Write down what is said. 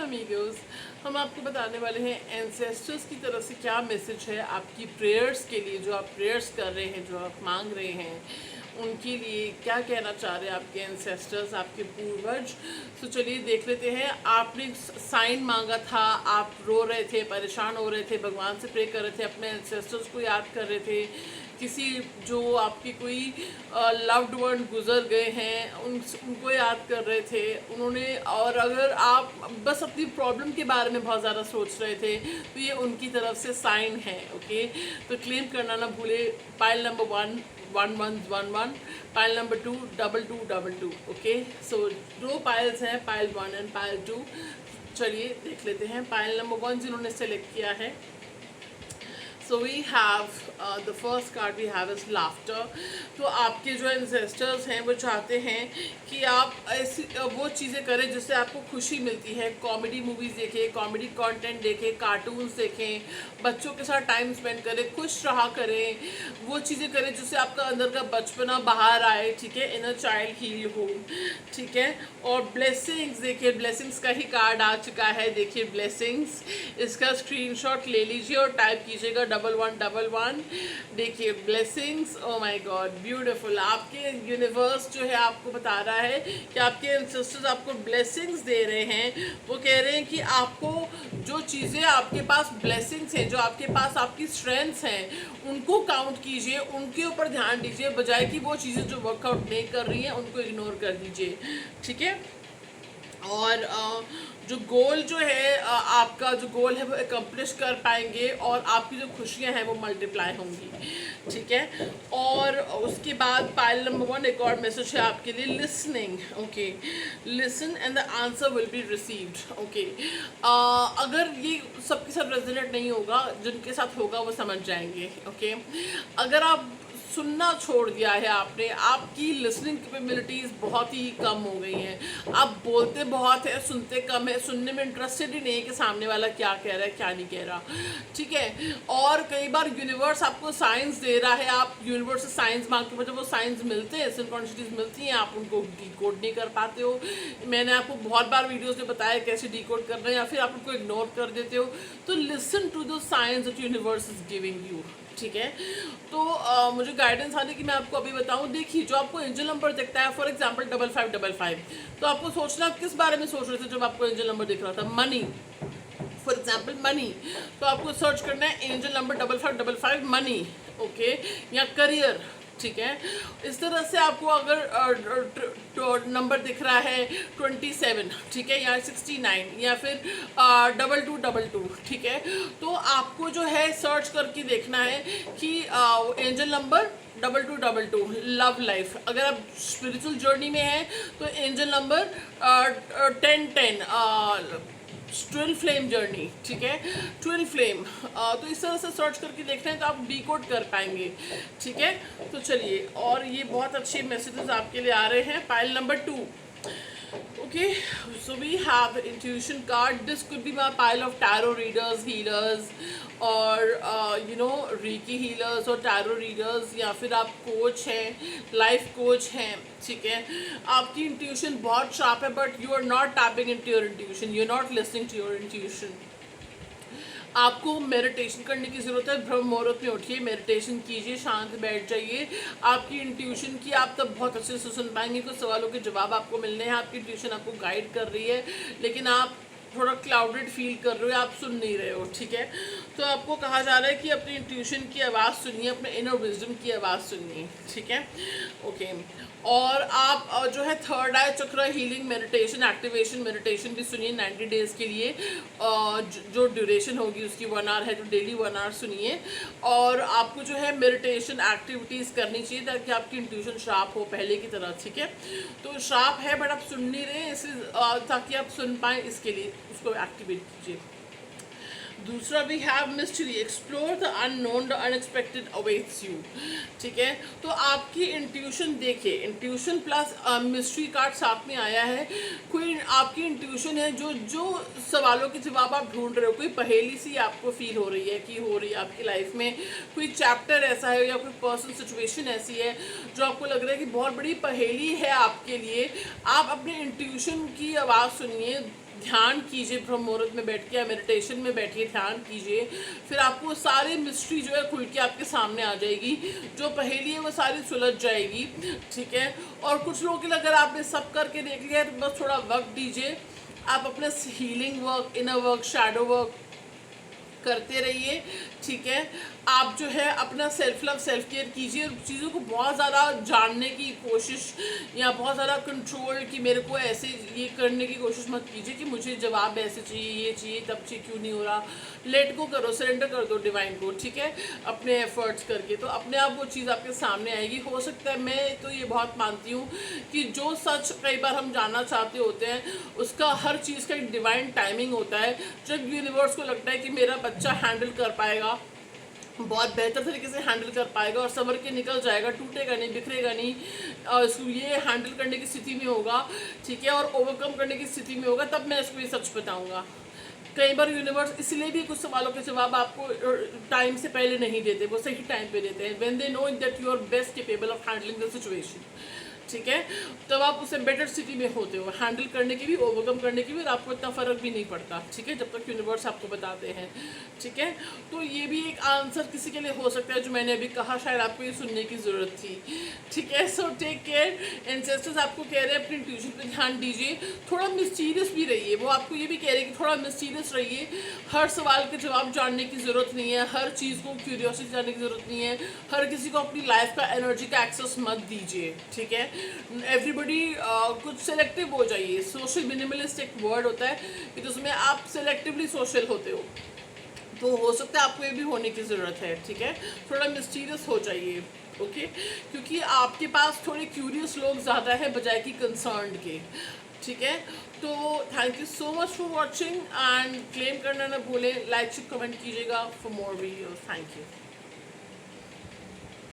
Amigos, हम आपको बताने वाले हैं एंसेस्टर्स की तरफ से क्या मैसेज है आपकी प्रेयर्स के लिए। जो आप प्रेयर्स कर रहे हैं, जो आप मांग रहे हैं, उनके लिए क्या कहना चाह रहे हैं आपके एंसेस्टर्स, आपके पूर्वज। तो चलिए देख लेते हैं। आपने साइन मांगा था, आप रो रहे थे, परेशान हो रहे थे, भगवान से प्रे कर रहे थे, अपने एंसेस्टर्स को याद कर रहे थे, किसी जो आपकी कोई लव्ड वन गुजर गए हैं उनको याद कर रहे थे उन्होंने। और अगर आप बस अपनी प्रॉब्लम के बारे में बहुत ज़्यादा सोच रहे थे तो ये उनकी तरफ से साइन है। ओके, तो क्लेम करना ना भूले। Pile number 1 1111, pile number 2 2222। Okay, so दो पाइल्स हैं, पाइल 1 एंड पाइल 2। चलिए देख लेते हैं। पाइल नंबर 1 जिन्होंने सेलेक्ट किया है, so we have the first card we have is laughter. तो आपके जो एंसेस्टर्स हैं वो चाहते हैं कि आप ऐसी वो चीज़ें करें जिससे आपको खुशी मिलती है। कॉमेडी मूवीज़ देखें, कॉमेडी कंटेंट देखें, कार्टून्स देखें, बच्चों के साथ टाइम स्पेंड करें, खुश रहा करें, वो चीज़ें करें जिससे आपका अंदर का बचपना बाहर आए। ठीक है, इनर चाइल्ड हील हो। ठीक है, और ब्लेसिंग्स देखिए, ब्लेसिंग्स का ही कार्ड आ चुका है। देखिए ब्लेसिंग्स, इसका स्क्रीनशॉट ले लीजिए और टाइप कीजिएगा 1111। देखिए blessings, oh my God beautiful. आपके यूनिवर्स जो है आपको बता रहा है कि आपके एंसेस्टर्स आपको ब्लेसिंग्स दे रहे हैं। वो कह रहे हैं कि आपको जो चीज़ें आपके पास ब्लेसिंग्स हैं, जो आपके पास आपकी स्ट्रेंथ्स हैं, उनको काउंट कीजिए, उनके ऊपर ध्यान दीजिए, बजाय कि वो चीज़ें जो वर्कआउट नहीं कर रही हैं उनको इग्नोर कर दीजिए। ठीक है, और जो गोल जो है आपका जो गोल है वो एकम्प्लिश कर पाएंगे और आपकी जो खुशियां हैं वो मल्टीप्लाई होंगी। ठीक है, और उसके बाद पाइल नंबर 1 एक और मैसेज है आपके लिए, listening. Okay, listen and the answer will be received. Okay, अगर ये सबके साथ रेजोनेट नहीं होगा, जिनके साथ होगा वो समझ जाएंगे। ओके, अगर आप सुनना छोड़ दिया है आपने, आपकी लिसनिंग कैपेबिलिटीज़ बहुत ही कम हो गई हैं। आप बोलते बहुत है, सुनते कम है, सुनने में इंटरेस्टेड ही नहीं है कि सामने वाला क्या कह रहा है क्या नहीं कह रहा। ठीक है, और कई बार यूनिवर्स आपको साइंस दे रहा है, आप यूनिवर्स से साइंस मांगते हो, जब वो साइंस मिलते हैं, सिंक्रोनिसिटीज मिलती हैं, आप उनको डिकोड नहीं कर पाते हो। मैंने आपको बहुत बार वीडियोज़ में बताया कैसे डिकोड करना है, या फिर आप उनको इग्नोर कर देते हो। तो listen to the science that universe is giving you. ठीक है, तो मुझे गाइडेंस आने की मैं आपको अभी बताऊं। देखिए, जो आपको एंजल नंबर दिखता है, फॉर एग्जांपल 5555, तो आपको सोचना किस बारे में सोच रहे थे जब आपको एंजल नंबर दिख रहा था? Money, for example money. तो आपको सर्च करना है एंजल नंबर 5555 मनी। ओके, या करियर। ठीक है, इस तरह से आपको अगर नंबर दिख रहा है 27, ठीक है, या 69, या फिर 2222, ठीक है, तो आपको जो है सर्च करके देखना है कि एंजल नंबर 2222 लव लाइफ। अगर आप स्पिरिचुअल जर्नी में हैं तो angel number 1010 twin flame journey. ठीक है, ट्विन फ्लेम। तो इस तरह से सर्च करके देखते हैं तो आप डिकोड कर पाएंगे। ठीक है, तो चलिए, और ये बहुत अच्छे मैसेजेस आपके लिए आ रहे हैं। Pile number 2। Okay, so we have intuition card. This could be my pile of tarot readers, healers, और reiki healers और tarot readers, या फिर आप कोच हैं, लाइफ कोच हैं। ठीक है, आपकी इंट्यूशन बहुत शार्प है, but you are not tapping into your intuition, you are not listening to your intuition. आपको मेडिटेशन करने की ज़रूरत है। ब्रह्म मुहूर्त में उठिए, मेडिटेशन कीजिए, शांत बैठ जाइए। आपकी इंट्यूशन की आप तब बहुत अच्छे से सुन पाएंगे, कुछ सवालों के जवाब आपको मिलने हैं। आपकी इंट्यूशन आपको गाइड कर रही है, लेकिन आप थोड़ा क्लाउडेड फील कर रहे हो, आप सुन नहीं रहे हो। ठीक है, तो आपको कहा जा रहा है कि अपनी इंट्यूशन की आवाज़ सुनिए, अपने इनर विजडम की आवाज़ सुनिए। ठीक है, ओके, और आप जो है थर्ड आई चक्र हीलिंग मेडिटेशन, एक्टिवेशन मेडिटेशन भी सुनिए 90 डेज़ के लिए। जो ड्यूरेशन होगी उसकी 1 आवर है, तो डेली 1 आवर सुनिए। और आपको जो है मेडिटेशन एक्टिविटीज़ करनी चाहिए ताकि आपकी इंट्यूशन शार्प हो पहले की तरह। ठीक है, तो शार्प है बट आप सुन नहीं रहे, इसलिए ताकि आप सुन पाएँ इसके लिए उसको एक्टिवेट कीजिए। दूसरा भी have mystery, explore the unknown, the unexpected awaits you. ठीक है, तो आपकी इंट्यूशन देखिए, इंट्यूशन प्लस मिस्ट्री कार्ड साथ में आया है। कोई आपकी इंट्यूशन है, जो सवालों के जवाब आप ढूंढ रहे हो, कोई पहेली सी आपको फील हो रही है कि हो रही है आपकी लाइफ में, कोई चैप्टर ऐसा है या कोई पर्सनल सिचुएशन ऐसी है जो आपको लग रहा है कि बहुत बड़ी पहेली है आपके लिए। आप अपने इंट्यूशन की आवाज़ सुनिए, ध्यान कीजिए, ब्रह्म मुहूर्त में बैठ के या मेडिटेशन में बैठिए, ध्यान कीजिए, फिर आपको सारी मिस्ट्री जो है खुल के आपके सामने आ जाएगी, जो पहेली है वो सारी सुलझ जाएगी, ठीक है। और कुछ लोगों के लिए अगर आपने सब करके देख लिया है तो बस थोड़ा वक्त दीजिए, आप अपने healing work, inner work, shadow work करते रहिए, ठीक है। आप जो है अपना सेल्फ लव, सेल्फ केयर कीजिए, और चीज़ों को बहुत ज़्यादा जानने की कोशिश या बहुत ज़्यादा कंट्रोल कि मेरे को ऐसे ये करने की कोशिश मत कीजिए कि मुझे जवाब ऐसे चाहिए, ये चाहिए, तब चाहिए, क्यों नहीं हो रहा। लेट गो करो, सरेंडर कर दो डिवाइन को, ठीक है, अपने एफर्ट्स करके, तो अपने आप वो चीज़ आपके सामने आएगी। हो सकता है, मैं तो ये बहुत मानती हूँ कि जो सच कई बार हम जानना चाहते होते हैं उसका हर चीज़ का एक डिवाइन टाइमिंग होता है। जब यूनिवर्स को लगता है कि मेरा बच्चा हैंडल कर पाएगा, बहुत बेहतर तरीके से हैंडल कर पाएगा और संभल के निकल जाएगा, टूटेगा नहीं, बिखरेगा नहीं, और इसको ये हैंडल करने की स्थिति में होगा, ठीक है, और ओवरकम करने की स्थिति में होगा, तब मैं इसको ये सच बताऊंगा। कई बार यूनिवर्स इसलिए भी कुछ सवालों के जवाब आपको टाइम से पहले नहीं देते, वो सही टाइम पे देते हैं, when they know that you are best capable of handling the situation, ठीक है। तब आप उससे बेटर स्थिति में होते हो हैंडल करने की भी, ओवरकम करने की भी, और आपको इतना फ़र्क भी नहीं पड़ता, ठीक है, जब तक यूनिवर्स आपको बताते हैं, ठीक है। तो ये भी एक आंसर किसी के लिए हो सकता है जो मैंने अभी कहा, शायद आपको ये सुनने की ज़रूरत थी, ठीक है। सो टेक केयर, एंसेस्टर्स आपको कह रहे हैं अपनी ट्यूशन पे ध्यान दीजिए, थोड़ा मिस्टीरियस भी रहिए, वो आपको ये भी कह रहे हैं कि थोड़ा मिस्टीरियस रहिए, हर सवाल के जवाब जानने की ज़रूरत नहीं है, हर चीज़ को क्यूरियोसिटी जानने की ज़रूरत नहीं है, हर किसी को अपनी लाइफ का एनर्जी का एक्सेस मत दीजिए, ठीक है। एवरीबडी कुछ सेलेक्टिव हो जाइए, सोशल मिनिमलिस्ट एक वर्ड होता है कि जिसमें आप सेलेक्टिवली सोशल होते हो, तो हो सकता है आपको ये भी होने की ज़रूरत है, ठीक है। थोड़ा मिस्टीरियस हो जाइए, ओके, क्योंकि आपके पास थोड़े क्यूरियस लोग ज़्यादा है बजाय कि कंसर्न्ड के, ठीक है। तो thank you so much for watching, and claim करना ना भूलें, लाइक कमेंट कीजिएगा for more videos, thank you.